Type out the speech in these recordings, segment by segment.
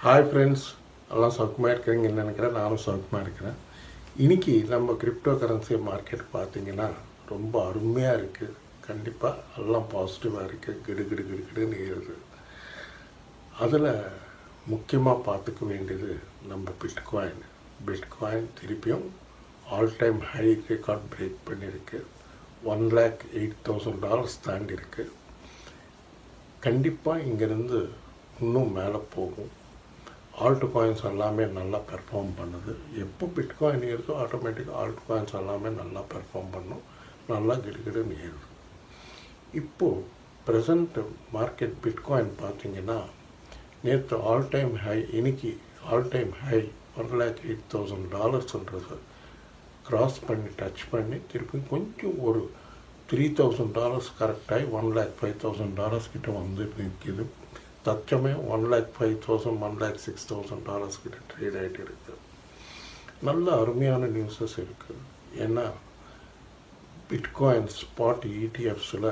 Hi friends, எல்லாம் சௌக்கியமாக இருக்கிறீங்கன்னு நினைக்கிறேன். நானும் சௌக்கியமாக இருக்கிறேன். இன்றைக்கி நம்ம கிரிப்டோ கரன்சி மார்க்கெட் பார்த்திங்கன்னா ரொம்ப அருமையாக இருக்குது. கண்டிப்பாக எல்லாம் பாசிட்டிவாக இருக்குது. கிடுன்னு ஏறுது. அதில் முக்கியமாக பார்த்துக்க வேண்டியது நம்ம பிட்காயின் திருப்பியும் all time high record break பண்ணியிருக்கு. $1,08,000 தாண்டி இருக்குது. கண்டிப்பாக இங்கேருந்து இன்னும் மேலே போகும். ஆல்ட் காயின்ஸ் எல்லாமே நல்லா பெர்ஃபார்ம் பண்ணுது. எப்போ பிட்காயின் ஏறுதோ ஆட்டோமேட்டிக்காக ஆல்ட் காயின்ஸ் எல்லாமே நல்லா பெர்ஃபார்ம் பண்ணும். நல்லா கிடுன்னு ஏறுது. இப்போது ப்ரெசண்ட் மார்க்கெட் பிட்காயின் பார்த்திங்கன்னா நேற்று ஆல் டைம் ஹை, இன்னைக்கு ஆல் டைம் ஹை $1,08,000 க்ராஸ் பண்ணி டச் பண்ணி திருப்பி கொஞ்சம் ஒரு $3,000 கரெக்டாகி $1,05,000 கிட்ட வந்து நிற்கிது. தற்சமயம் $1,05,000 $1,06,000 கிட்ட ட்ரேட் ஆகிட்டு இருக்குது. நல்ல அருமையான நியூஸஸ் இருக்குது. ஏன்னா பிட்காயின் ஸ்பாட் இடிஎஃப்ஸில்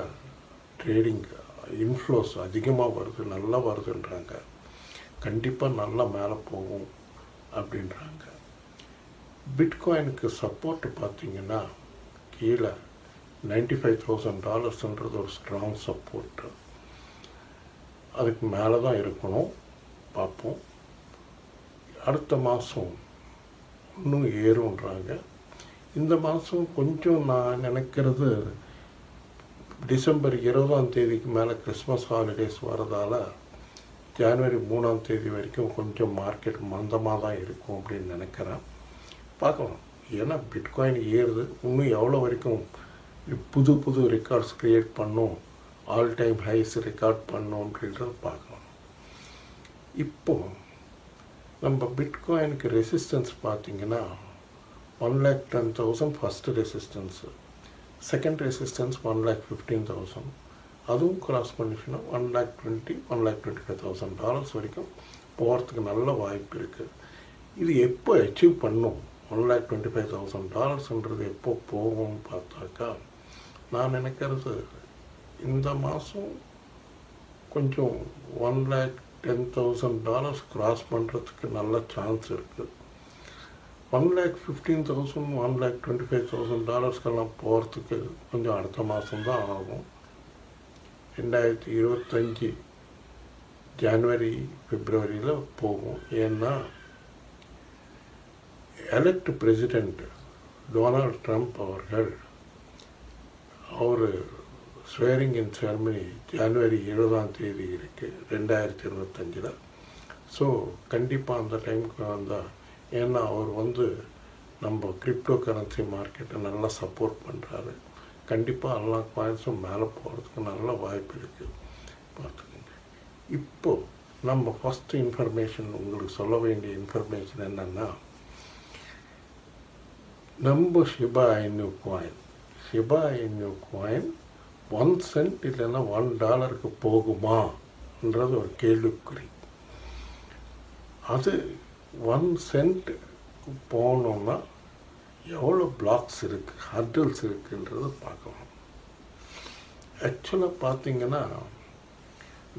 ட்ரேடிங் இன்ஃப்ளோஸ் அதிகமாக வருது, நல்லா வருதுன்றாங்க. கண்டிப்பாக நல்லா மேலே போகும் அப்படின்றாங்க. பிட்காயினுக்கு சப்போர்ட் பார்த்திங்கன்னா கீழே $95,000 ஒரு ஸ்ட்ராங் சப்போர்ட்டு. அதுக்கு மேலே தான் இருக்கணும். பார்ப்போம். அடுத்த மாதம் இன்னும் ஏறுன்றாங்க. இந்த மாதம் கொஞ்சம் நான் நினைக்கிறது டிசம்பர் 20 மேலே கிறிஸ்மஸ் ஹாலிடேஸ் வரதால் ஜனவரி 3 வரைக்கும் கொஞ்சம் மார்க்கெட் மந்தமாக தான் இருக்கும் அப்படின்னு நினைக்கிறேன். பார்க்கலாம். ஏன்னா பிட்காயின் ஏறுது. இன்னும் எவ்வளோ வரைக்கும் புது ரெக்கார்ட்ஸ் க்ரியேட் பண்ணும், ஆல் டைம் ஹைஸ் ரெக்கார்ட் பண்ணோம் அப்படின்றத பார்க்கலாம். இப்போது நம்ம பிட்காயினுக்கு ரெசிஸ்டன்ஸ் பார்த்திங்கன்னா 1,10,000 ஃபஸ்ட்டு ரெசிஸ்டன்ஸு, செகண்ட் ரெசிஸ்டன்ஸ் 1,15,000. அதுவும் கிராஸ் பண்ணிச்சுன்னா $1,20,000 $1,25,000 வரைக்கும் போகிறதுக்கு நல்ல வாய்ப்பு இருக்குது. இது எப்போ அச்சீவ் பண்ணும்? $1,25,000 எப்போ போகும்னு பார்த்தாக்கா நான் நினைக்கிறது இந்த மாதம் கொஞ்சம் $1,10,000 கிராஸ் பண்ணுறதுக்கு நல்ல சான்ஸ் இருக்குது. $1,15,000 $1,25,000 போகிறதுக்கு கொஞ்சம் அடுத்த மாதம்தான் ஆகும். 2025 ஜனவரி பிப்ரவரியில் போகும். ஏன்னா எலெக்ட் பிரசிடெண்ட் டொனால்ட் ட்ரம்ப் அவர்கள் அவர் ஸ்வேரிங் இன் செரமனி ஜனவரி 20 இருக்குது 2025. ஸோ கண்டிப்பாக அந்த டைமுக்கு வந்தால், ஏன்னா அவர் நம்ம கிரிப்டோ கரன்சி மார்க்கெட்டை நல்லா சப்போர்ட் பண்ணுறாரு. கண்டிப்பாக எல்லா காயின்ஸும் மேலே போகிறதுக்கு நல்ல வாய்ப்பு இருக்குது. பார்த்துக்கோங்க. இப்போது நம்ம ஃபஸ்ட்டு இன்ஃபர்மேஷன் உங்களுக்கு சொல்ல வேண்டிய இன்ஃபர்மேஷன் என்னென்னா, நம்ம ஷிபா இனு காயின் 1 சென்ட் இல்லைன்னா $1 போகுமான்றது ஒரு கேள்விக்குறி. அது 1 சென்ட் போகணுன்னா எவ்வளோ பிளாக்ஸ் இருக்குது, ஹர்டில்ஸ் இருக்குன்றது பார்க்கலாம். ஆக்சுவலாக பார்த்திங்கன்னா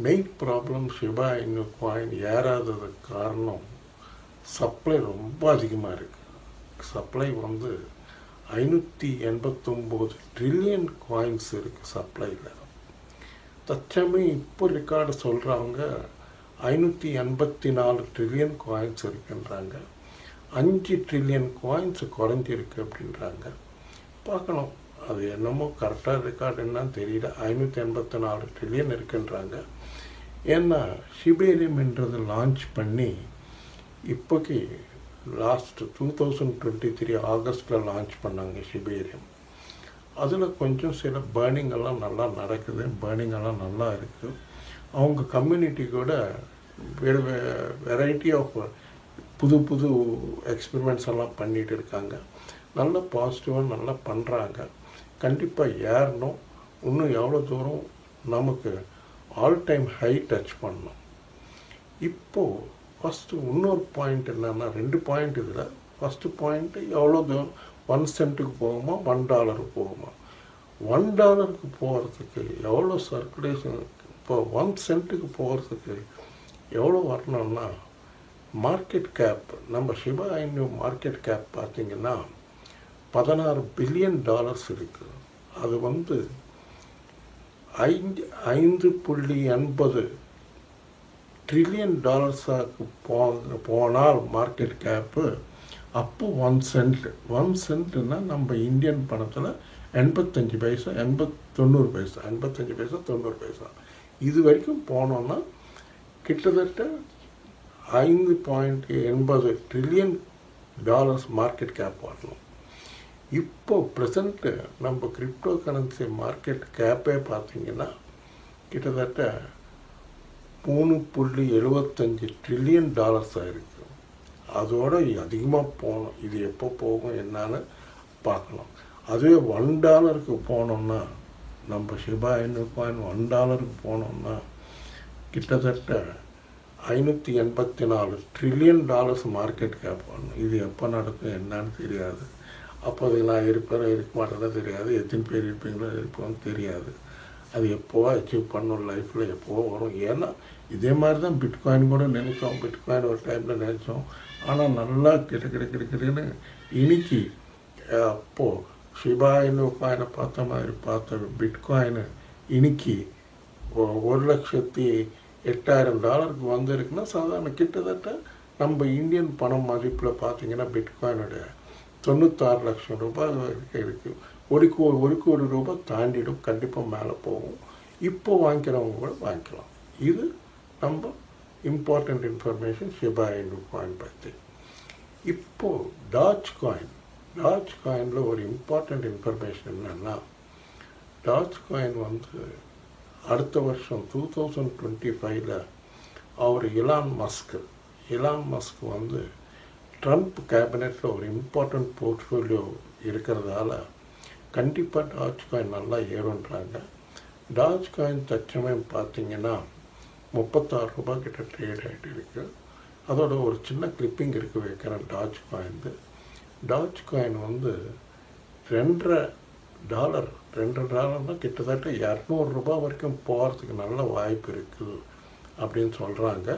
மெயின் ப்ராப்ளம் ஷிபா இனு காயின் ஏறாததுக்கு காரணம் சப்ளை ரொம்ப அதிகமாக இருக்குது. சப்ளை 589 ட்ரில்லியன் காயின்ஸ் இருக்குது சப்ளையில். தற்சமயம் இப்போ ரெக்கார்டு சொல்கிறாங்க 584 ட்ரில்லியன் காயின்ஸ் இருக்குன்றாங்க. 5 ட்ரில்லியன் காயின்ஸ் குறைஞ்சிருக்கு அப்படின்றாங்க. பார்க்கணும். அது என்னமோ கரெக்டாக ரெக்கார்டு என்னன்னு தெரியல. 584 ட்ரில்லியன் இருக்குன்றாங்க. ஏன்னா ஷிபேரியம்ன்றது லான்ச் பண்ணி இப்போக்கி லாஸ்ட் 2023 ஆகஸ்ட்டில் லான்ச் பண்ணாங்க ஷிபேரியம். அதில் கொஞ்சம் சில பேர்னிங்கெல்லாம் நல்லா நடக்குது. பேர்னிங்கெல்லாம் நல்லா இருக்குது. அவங்க கம்யூனிட்டி கூட வெரைட்டி ஆஃப் புது எக்ஸ்பெரிமெண்ட்ஸ் எல்லாம் பண்ணிகிட்டு இருக்காங்க. நல்ல பாசிட்டிவாக நல்லா பண்ணுறாங்க. கண்டிப்பாக ஏறணும். இன்னும் எவ்வளோ தூரம் நமக்கு ஆல் டைம் ஹை டச் பண்ணணும். இப்போது ஃபஸ்ட்டு இன்னொரு பாயிண்ட் என்னென்னா, 2 பாயிண்ட் இதில். ஃபஸ்ட்டு பாயிண்ட்டு எவ்வளோ தூரம் 1 சென்ட்டுக்கு போகுமா $1 போகுமா? $1 போகிறதுக்கு எவ்வளோ சர்க்குலேஷன், இப்போ 1 சென்ட்டுக்கு போகிறதுக்கு எவ்வளோ வரணும்னா மார்க்கெட் கேப் நம்ம ஷிபா இனு மார்க்கெட் கேப் பார்த்திங்கன்னா $16 பில்லியன் இருக்குது. அது வந்து 5.80 ட்ரில்லியன் போனால் மார்க்கெட் கேப்பு அப்போ 1 சென்ட். 1 சென்ட்னா நம்ம இந்தியன் பணத்தில் 85 பைசா 90 பைசா 85 பைசா 90 பைசா இது வரைக்கும் போனோன்னா கிட்டத்தட்ட 5.80 ட்ரில்லியன் மார்க்கெட் கேப் வரணும். இப்போ ப்ரெசண்ட்டு நம்ம கிரிப்டோ கரன்சி மார்க்கெட் கேப்பே பார்த்திங்கன்னா கிட்டத்தட்ட $3.75 ட்ரில்லியன் ஆகிருக்கு. அதோடு அதிகமாக போகணும். இது எப்போ போகும் என்னன்னு பார்க்கலாம். அதுவே $1 போனோம்னா நம்ம ஷிபா இனு காயின் $1 போனோம்னா கிட்டத்தட்ட $584 ட்ரில்லியன் மார்க்கெட் கேப் வரணும். இது எப்போ நடக்கும் என்னன்னு தெரியாது. அப்போதைக்கு நான் இருப்பேன் இருக்க மாட்டேன்னா தெரியாது, எத்தனை பேர் இருப்பீங்களோ இருப்போன்னு தெரியாது. அது எப்போவோ அச்சீவ் பண்ணணும் லைஃப்பில் எப்போவோ வரும். ஏன்னா இதே மாதிரி தான் பிட்காயின் கூட நினைச்சோம். பிட்காயின் ஒரு டைமில் நினச்சோம். ஆனால் நல்லா கிட்டன்னு இன்னைக்கு அப்போது ஷிபா இனு காயினை பார்த்த பிட்காயின் இன்னைக்கு $1,08,000 வந்திருக்குன்னா சாதாரண கிட்டத்தட்ட நம்ம இந்தியன் பணம் மதிப்பில் பார்த்திங்கன்னா பிட்காயினுடைய 96 லட்சம் ரூபாய் இருக்குது. ஒரு கோடி ரூபாய் தாண்டிடும், கண்டிப்பாக மேலே போகும். இப்போ வாங்கிக்கிறவங்க கூட வாங்கிக்கலாம். இது நம்ம இம்பார்ட்டண்ட் இன்ஃபர்மேஷன் ஷிபா இனு காயின் பற்றி. இப்போது டாஜ் காயினில் ஒரு இம்பார்ட்டண்ட் இன்ஃபர்மேஷன் என்னென்னா, டாஜ் காயின் வந்து அடுத்த வருஷம் 2025 அவர் இலான் மஸ்க் வந்து ட்ரம்ப் கேபினெட்டில் ஒரு இம்பார்ட்டண்ட் போர்ட்ஃபோலியோ இருக்கிறதால கண்டிப்பாக டாஜ் காயின் நல்லா ஏறுன்றாங்க. டாஜ் காயின் தற்சமயம் பார்த்திங்கன்னா $36 கிட்ட ட்ரேட் ஆகிட்டு இருக்குது. அதோட ஒரு சின்ன கிளிப்பிங் வைக்கிறேன் டாஜ் டாஜ் காயின் வந்து $2.5 கிட்டத்தட்ட $200 வரைக்கும் போகிறதுக்கு நல்ல வாய்ப்பு இருக்குது அப்படின்னு சொல்கிறாங்க.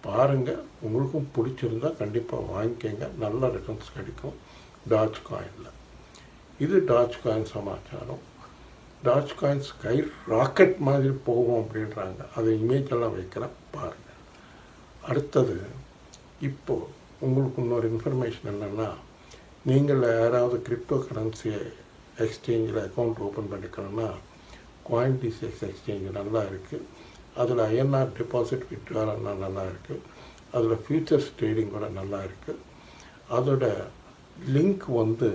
பாருங்கள், உங்களுக்கும் பிடிச்சிருந்தா கண்டிப்பாக வாங்கிக்கங்க, நல்ல ரிட்டர்ன்ஸ் கிடைக்கும் டாஜ் காயினில். இது டாஜ் காயின் சமாச்சாரம். டாஜ் காயின் ஸ்கை ராக்கெட் மாதிரி போகும் அப்படின்றாங்க. அது இமேஜ் எல்லாம் வைக்கிறேன் பாருங்கள். அடுத்தது இப்போது உங்களுக்கு இன்னொரு இன்ஃபர்மேஷன் என்னென்னா, நீங்கள் யாராவது கிரிப்டோ கரன்சி எக்ஸ்சேஞ்சில் அக்கௌண்ட் ஓப்பன் பண்ணிக்கணும்னா CoinDCX எக்ஸ்சேஞ்ச் நல்லா இருக்குது. அதில் INR டெபாசிட் விட்ராலாம் நல்லா இருக்குது. அதில் ஃபியூச்சர்ஸ் ட்ரேடிங் கூட நல்லா இருக்குது. அதோட லிங்க் வந்து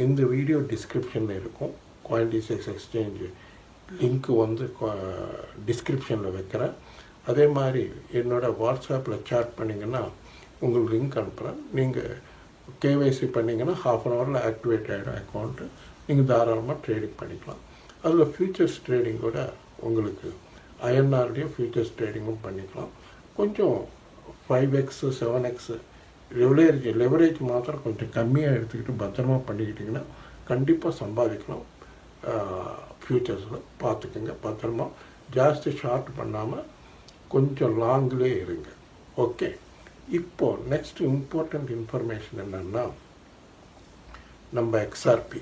இந்த வீடியோ டிஸ்கிரிப்ஷனில் இருக்கும். CoinDCX எக்ஸ்சேஞ்சு லிங்க்கு வந்து டிஸ்கிரிப்ஷனில் வைக்கிறேன். அதே மாதிரி என்னோடய வாட்ஸ்அப்பில் சேட் பண்ணிங்கன்னா உங்களுக்கு லிங்க் அனுப்புகிறேன். நீங்கள் KYC பண்ணிங்கன்னா ½ அன் ஹவரில் ஆக்டிவேட் ஆகிடும் அக்கௌண்ட்டு. நீங்கள் தாராளமாக ட்ரேடிங் பண்ணிக்கலாம். அதில் ஃபியூச்சர்ஸ் ட்ரேடிங் கூட உங்களுக்கு INRலேயும் ஃபியூச்சர்ஸ் ட்ரேடிங்கும் பண்ணிக்கலாம். கொஞ்சம் 5x 7x லெவரேஜ் மாத்திரம் கொஞ்சம் கம்மியாக எடுத்துக்கிட்டு பத்திரமா பண்ணிக்கிட்டிங்கன்னா கண்டிப்பாக சம்பாதிக்கலாம். ஃபியூச்சர்ஸில் பார்த்துக்குங்க, பத்திரமா ஜாஸ்தி ஷார்ட் பண்ணாமல் கொஞ்சம் லாங்லேயே இருங்க. ஓகே, இப்போது நெக்ஸ்ட் இம்பார்ட்டண்ட் இன்ஃபர்மேஷன் என்னென்னா, நம்ம XRP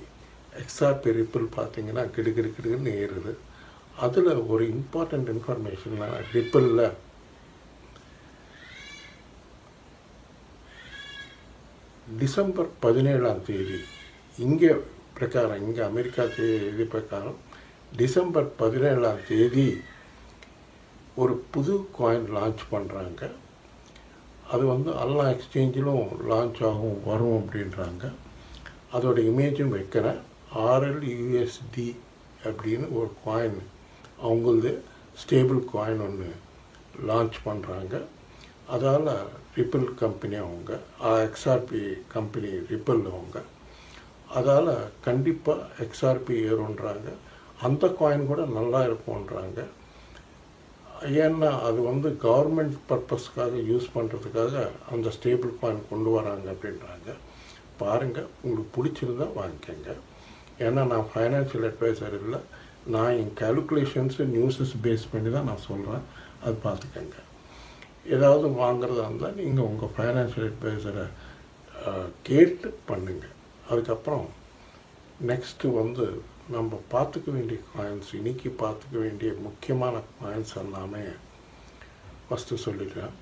ரிப்பிள் பார்த்திங்கன்னா கிடுன்னு ஏறுது. அதில் ஒரு இம்பார்ட்டண்ட் இன்ஃபர்மேஷன் ரிப்பிளில் டிசம்பர் 17 இங்கே பிரகாரம், இங்கே அமெரிக்கா தேதி பிரகாரம் டிசம்பர் 17 ஒரு புது காயின் லான்ச் பண்ணுறாங்க. அது வந்து எல்லா எக்ஸ்சேஞ்சிலும் லான்ச் ஆகும் வரும் அப்படின்றாங்க. அதோட இமேஜும் வைக்கிறேன். RLUSD அப்படின்னு ஒரு காயின், அவங்களது ஸ்டேபிள் காயின் ஒன்று லான்ச் பண்ணுறாங்க. அதால் ரிப்பிள் கம்பெனி அவங்க, XRP கம்பெனி ரிப்பிள் அவங்க, அதால் கண்டிப்பாக XRP ஏறுன்றாங்க. அந்த காயின் கூட நல்லா இருக்கும்ன்றாங்க. ஏன்னா அது வந்து கவர்மெண்ட் பர்பஸ்க்காக யூஸ் பண்ணுறதுக்காக அந்த ஸ்டேபிள் காயின் கொண்டு வராங்க அப்படின்றாங்க. பாருங்கள், உங்களுக்கு பிடிச்சிருந்தா வாங்கிக்கோங்க. ஏன்னா நான் ஃபைனான்ஷியல் அட்வைசர் இல்லை, நான் என் கேல்குலேஷன்ஸு நியூஸஸ் பேஸ் பண்ணி தான் நான் சொல்கிறேன். அது பார்த்துக்கோங்க. ஏதாவது வாங்குறதா இருந்தால் நீங்கள் உங்கள் ஃபைனான்ஷியல் அட்வைசரை கேட்டு பண்ணுங்கள். அதுக்கப்புறம் நெக்ஸ்ட்டு வந்து நம்ம பார்த்துக்க வேண்டிய காயின்ஸ், இன்றைக்கி பார்த்துக்க வேண்டிய முக்கியமான காயின்ஸ் எல்லாமே ஃபஸ்ட்டு சொல்லிடுறேன்.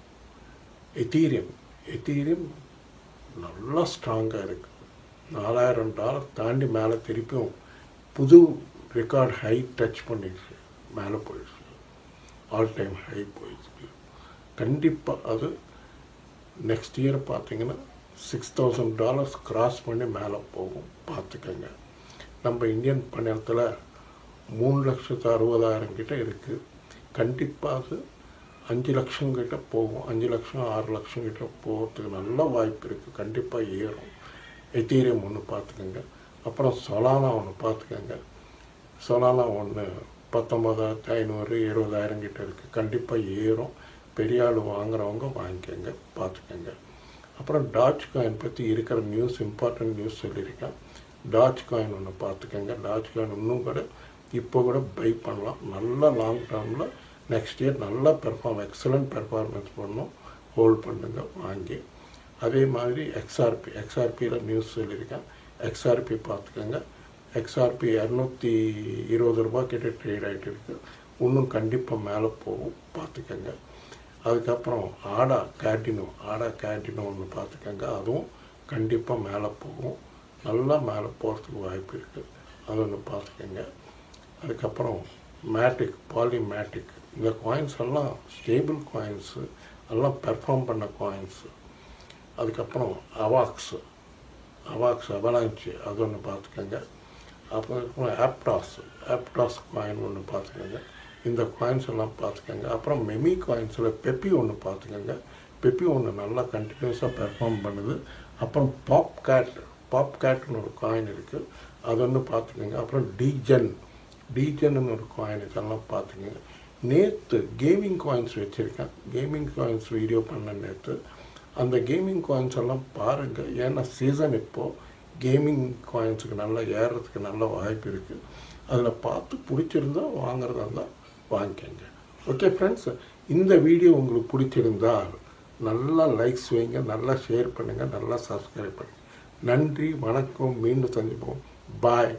எத்தீரியம் நல்லா ஸ்ட்ராங்காக இருக்குது. $4000 தாண்டி மேலே திருப்பியும் புது ரெக்கார்ட் ஹை டச் பண்ணிடுச்சு, மேலே போயிடுச்சு, ஆல் டைம் ஹை போயிடுச்சு. கண்டிப்பாக அது நெக்ஸ்ட் இயர் பார்த்தீங்கன்னா $6000 கிராஸ் பண்ணி மேலே போகும், பார்த்துக்கங்க. நம்ம இந்தியன் பணத்தில் 3,60,000 கிட்ட இருக்குது. கண்டிப்பாக அது 5 லட்சம் கிட்ட போகும், 5 லட்சம் 6 லட்சம் கிட்ட போகிறதுக்கு நல்ல வாய்ப்பு இருக்குது. கண்டிப்பாக ஏறும். எத்தீரியம் ஒன்று பார்த்துக்கோங்க. அப்புறம் சொலானா ஒன்று பார்த்துக்கோங்க. சொலானா ஒன்று 19,500 20,000 கிட்ட இருக்குது. கண்டிப்பாக ஏறும். பெரிய ஆள் வாங்குறவங்க வாங்கிக்கோங்க, பார்த்துக்கோங்க. அப்புறம் டாஜ் காயின் பற்றி இருக்கிற நியூஸ், இம்பார்ட்டன்ட் நியூஸ் சொல்லியிருக்கேன். டாஜ் காயின் ஒன்று பார்த்துக்கோங்க. டாஜ் காயின் இன்னும் கூட இப்போ கூட பை பண்ணலாம். நல்ல லாங் டேர்மில் நெக்ஸ்ட் இயர் நல்லா எக்ஸலண்ட் பெர்ஃபார்மன்ஸ் பண்ணணும். ஹோல்ட் பண்ணுங்க, வாங்கி. அதே மாதிரி எக்ஸ்ஆர்பியில் நியூஸ் சொல்லியிருக்கேன். எக்ஸ்ஆர்பி பார்த்துக்கோங்க. எக்ஸ்ஆர்பி 220 ரூபா கிட்ட ட்ரேட் ஆகிட்டு இருக்குது. இன்னும் கண்டிப்பாக மேலே போகும், பார்த்துக்கோங்க. அதுக்கப்புறம் ஆடா கேட்டினோ ஒன்று பார்த்துக்கோங்க. அதுவும் கண்டிப்பாக மேலே போகும், நல்லா மேலே போகிறதுக்கு வாய்ப்பு இருக்குது. அது ஒன்று பார்த்துக்கோங்க. அதுக்கப்புறம் பாலிமேட்டிக் இந்த காயின்ஸ் எல்லாம் ஸ்டேபிள் காயின்ஸு, எல்லாம் பெர்ஃபார்ம் பண்ண காயின்ஸு. அதுக்கப்புறம் அவாக்ஸ் அவலாஞ்சி, அது ஒன்று பார்த்துக்கோங்க. அப்புறம் ஆப்டாஸ் காயின் ஒன்று பார்த்துக்கோங்க. இந்த காயின்ஸ் எல்லாம் பார்த்துக்கோங்க. அப்புறம் மெமி காயின்ஸில் பெப்பி ஒன்று பார்த்துக்கோங்க. பெப்பி ஒன்று நல்லா கண்டினியூஸாக பெர்ஃபார்ம் பண்ணுது. அப்புறம் பாப்கேட்னு ஒரு காயின் இருக்குது, அது ஒன்று பார்த்துக்கோங்க. அப்புறம் டீஜன்னு ஒரு காயின், இதெல்லாம் பார்த்துக்கோங்க. நேற்று கேமிங் காயின்ஸ் வச்சுருக்கேன், கேமிங் காயின்ஸ் வீடியோ பண்ண நேற்று. அந்த கேமிங் காயின்ஸ் எல்லாம் பாருங்கள். ஏன்னா சீசன் இப்போது கேமிங் காயின்ஸுக்கு நல்லா ஏறுறதுக்கு நல்ல வாய்ப்பு இருக்குது. அதில் பார்த்து பிடிச்சிருந்தா வாங்குறதா இருந்தால் வாங்கிக்கோங்க. ஓகே ஃப்ரெண்ட்ஸ், இந்த வீடியோ உங்களுக்கு பிடிச்சிருந்தால் நல்லா லைக்ஸ் வைங்க, நல்லா ஷேர் பண்ணுங்கள், நல்லா சப்ஸ்கிரைப் பண்ணுங்கள். நன்றி, வணக்கம், மீண்டும் சந்திப்போம். பாய்.